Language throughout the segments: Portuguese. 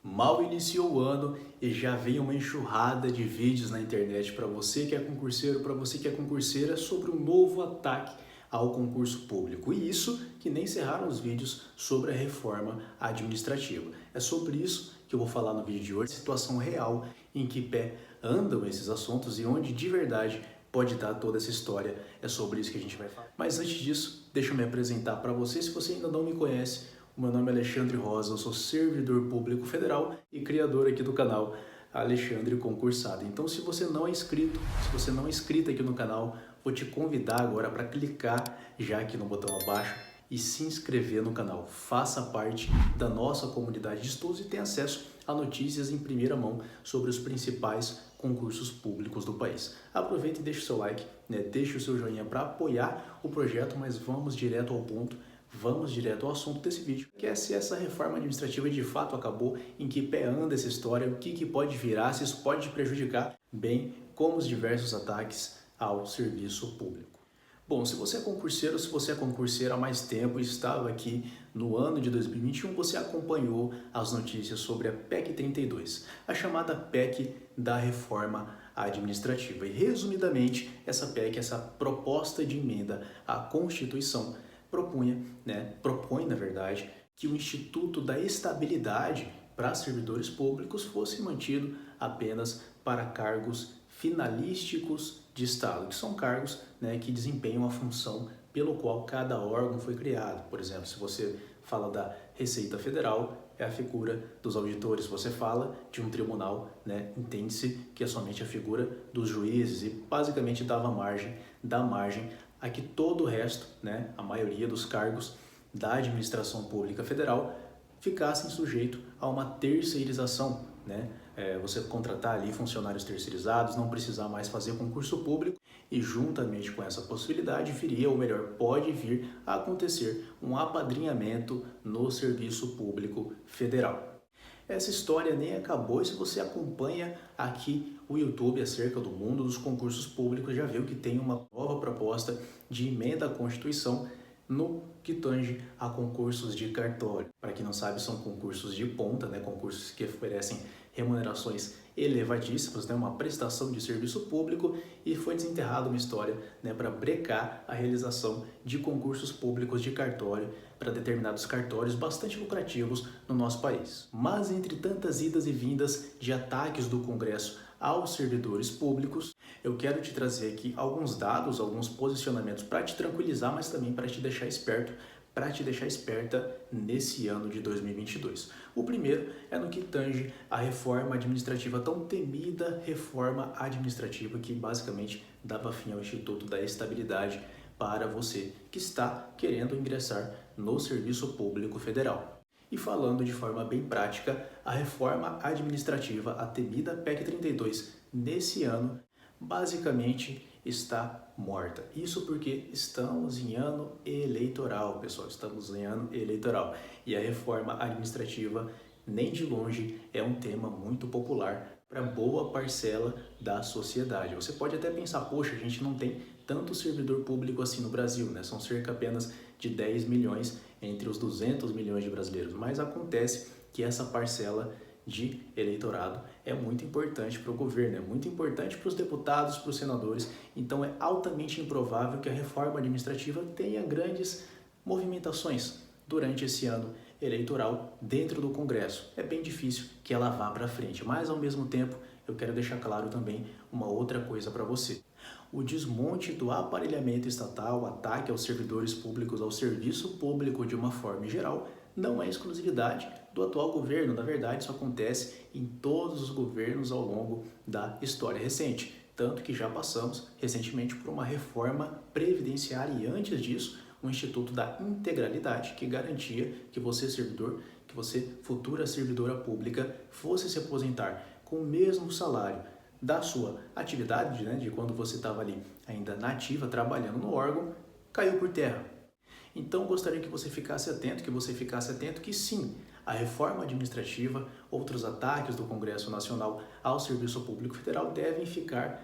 Mal iniciou o ano e já vem uma enxurrada de vídeos na internet para você que é concurseiro, para você que é concurseira, sobre um novo ataque ao concurso público. E isso que nem encerraram os vídeos sobre a reforma administrativa. É sobre isso que eu vou falar no vídeo de hoje, situação real em que pé andam esses assuntos e onde de verdade pode dar toda essa história. É sobre isso que a gente vai falar. Mas antes disso, deixa eu me apresentar para você, se você ainda não me conhece. O meu nome é Alexandre Rosa, eu sou servidor público federal e criador aqui do canal Alexandre Concursado. Então, se você não é inscrito, se você não é inscrito aqui no canal, vou te convidar agora para clicar já aqui no botão abaixo e se inscrever no canal. Faça parte da nossa comunidade de estudos e tenha acesso a notícias em primeira mão sobre os principais concursos públicos do país. Aproveite e deixe o seu like, deixe o seu joinha para apoiar o projeto, mas vamos direto ao ponto. Vamos direto ao assunto desse vídeo, que é se essa reforma administrativa de fato acabou, em que pé anda essa história, o que pode virar, se isso pode prejudicar, bem como os diversos ataques ao serviço público. Bom, se você é concurseiro, se você é concurseira há mais tempo e estava aqui no ano de 2021, você acompanhou as notícias sobre a PEC 32, a chamada PEC da reforma administrativa. E resumidamente, essa PEC, essa proposta de emenda à Constituição, propõe, na verdade, que o Instituto da Estabilidade para servidores públicos fosse mantido apenas para cargos finalísticos de Estado, que são cargos que desempenham a função pelo qual cada órgão foi criado. Por exemplo, se você fala da Receita Federal, é a figura dos auditores. Se você fala de um tribunal, entende-se que é somente a figura dos juízes e basicamente dá margem a que todo o resto, a maioria dos cargos da administração pública federal ficassem sujeitos a uma terceirização, você contratar ali funcionários terceirizados, não precisar mais fazer concurso público e juntamente com essa possibilidade viria, ou melhor, pode vir a acontecer um apadrinhamento no serviço público federal. Essa história nem acabou e se você acompanha aqui o YouTube acerca do mundo dos concursos públicos, já viu que tem uma nova proposta de emenda à Constituição no que tange a concursos de cartório. Para quem não sabe, são concursos de ponta, concursos que oferecem remunerações elevadíssimas, uma prestação de serviço público, e foi desenterrada uma história para brecar a realização de concursos públicos de cartório para determinados cartórios bastante lucrativos no nosso país. Mas entre tantas idas e vindas de ataques do Congresso aos servidores públicos, eu quero te trazer aqui alguns dados, alguns posicionamentos para te tranquilizar, mas também para te deixar esperto, para te deixar esperta nesse ano de 2022. O primeiro é no que tange a reforma administrativa, tão temida reforma administrativa que basicamente dava fim ao Instituto da Estabilidade para você que está querendo ingressar no Serviço Público Federal. E falando de forma bem prática, a reforma administrativa, a temida PEC 32, nesse ano, basicamente está morta. Isso porque estamos em ano eleitoral, pessoal, estamos em ano eleitoral. E a reforma administrativa, nem de longe, é um tema muito popular para boa parcela da sociedade. Você pode até pensar, poxa, a gente não tem tanto servidor público assim no Brasil, são cerca apenas de 10 milhões entre os 200 milhões de brasileiros, mas acontece que essa parcela de eleitorado é muito importante para o governo, é muito importante para os deputados, para os senadores, então é altamente improvável que a reforma administrativa tenha grandes movimentações durante esse ano eleitoral dentro do Congresso. É bem difícil que ela vá para frente, mas ao mesmo tempo eu quero deixar claro também uma outra coisa para você. O desmonte do aparelhamento estatal, o ataque aos servidores públicos, ao serviço público de uma forma geral, não é exclusividade do atual governo. Na verdade, isso acontece em todos os governos ao longo da história recente. Tanto que já passamos recentemente por uma reforma previdenciária e antes disso, o Instituto da Integralidade, que garantia que você, servidor, que você, futura servidora pública, fosse se aposentar com o mesmo salário da sua atividade, de quando você estava ali ainda na ativa, trabalhando no órgão, caiu por terra. Então, gostaria que você ficasse atento, que sim, a reforma administrativa, outros ataques do Congresso Nacional ao Serviço Público Federal devem ficar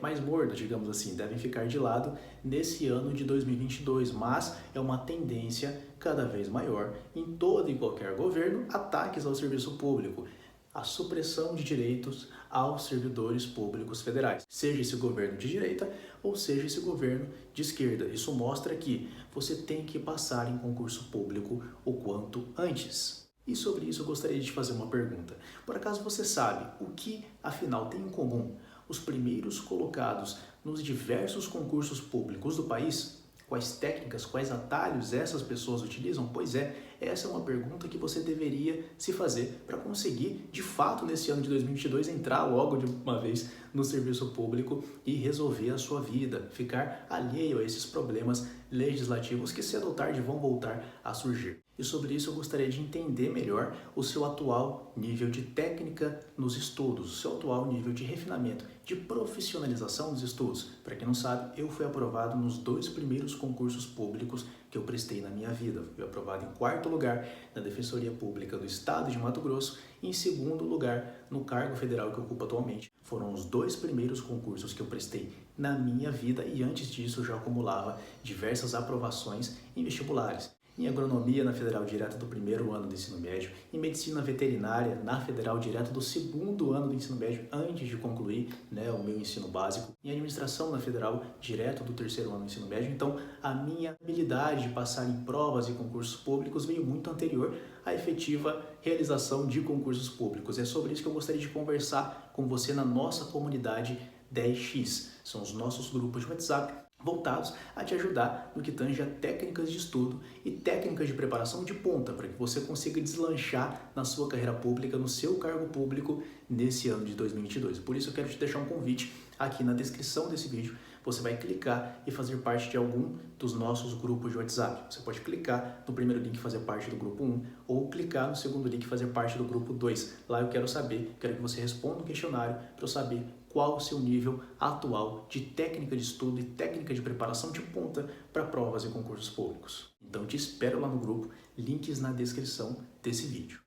mais mornos, digamos assim, devem ficar de lado nesse ano de 2022, mas é uma tendência cada vez maior em todo e qualquer governo, ataques ao serviço público, a supressão de direitos aos servidores públicos federais, seja esse governo de direita ou seja esse governo de esquerda. Isso mostra que você tem que passar em concurso público o quanto antes. E sobre isso eu gostaria de te fazer uma pergunta. Por acaso você sabe o que, afinal, tem em comum os primeiros colocados nos diversos concursos públicos do país? Quais técnicas, quais atalhos essas pessoas utilizam? Pois é, essa é uma pergunta que você deveria se fazer para conseguir, de fato, nesse ano de 2022, entrar logo de uma vez no serviço público e resolver a sua vida, ficar alheio a esses problemas legislativos que cedo ou tarde vão voltar a surgir. E sobre isso eu gostaria de entender melhor o seu atual nível de técnica nos estudos, o seu atual nível de refinamento, de profissionalização dos estudos. Para quem não sabe, eu fui aprovado nos 2 primeiros concursos públicos que eu prestei na minha vida. Fui aprovado em 4º lugar na Defensoria Pública do Estado de Mato Grosso e em 2º lugar no cargo federal que eu ocupo atualmente. Foram os 2 primeiros concursos que eu prestei na minha vida e antes disso eu já acumulava diversas aprovações em vestibulares. Em agronomia na Federal direto do 1º ano do ensino médio, em medicina veterinária na Federal direto do 2º ano do ensino médio, antes de concluir o meu ensino básico, em administração na Federal direto do 3º ano do ensino médio. Então, a minha habilidade de passar em provas e concursos públicos veio muito anterior à efetiva realização de concursos públicos. É sobre isso que eu gostaria de conversar com você na nossa comunidade 10X. São os nossos grupos de WhatsApp voltados a te ajudar no que tange a técnicas de estudo e técnicas de preparação de ponta para que você consiga deslanchar na sua carreira pública, no seu cargo público nesse ano de 2022. Por isso eu quero te deixar um convite aqui na descrição desse vídeo. Você vai clicar e fazer parte de algum dos nossos grupos de WhatsApp. Você pode clicar no primeiro link e fazer parte do grupo 1 ou clicar no segundo link e fazer parte do grupo 2. Lá eu quero que você responda um questionário para eu saber qual o seu nível atual de técnica de estudo e técnica de preparação de ponta para provas e concursos públicos. Então te espero lá no grupo, links na descrição desse vídeo.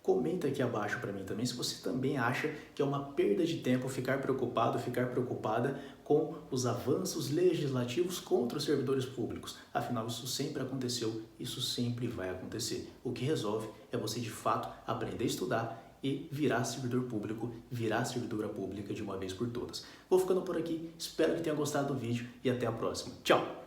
Comenta aqui abaixo para mim também se você também acha que é uma perda de tempo ficar preocupado, ficar preocupada com os avanços legislativos contra os servidores públicos. Afinal, isso sempre aconteceu, isso sempre vai acontecer. O que resolve é você de fato aprender a estudar e virar servidor público, virar servidora pública de uma vez por todas. Vou ficando por aqui, espero que tenha gostado do vídeo e até a próxima. Tchau!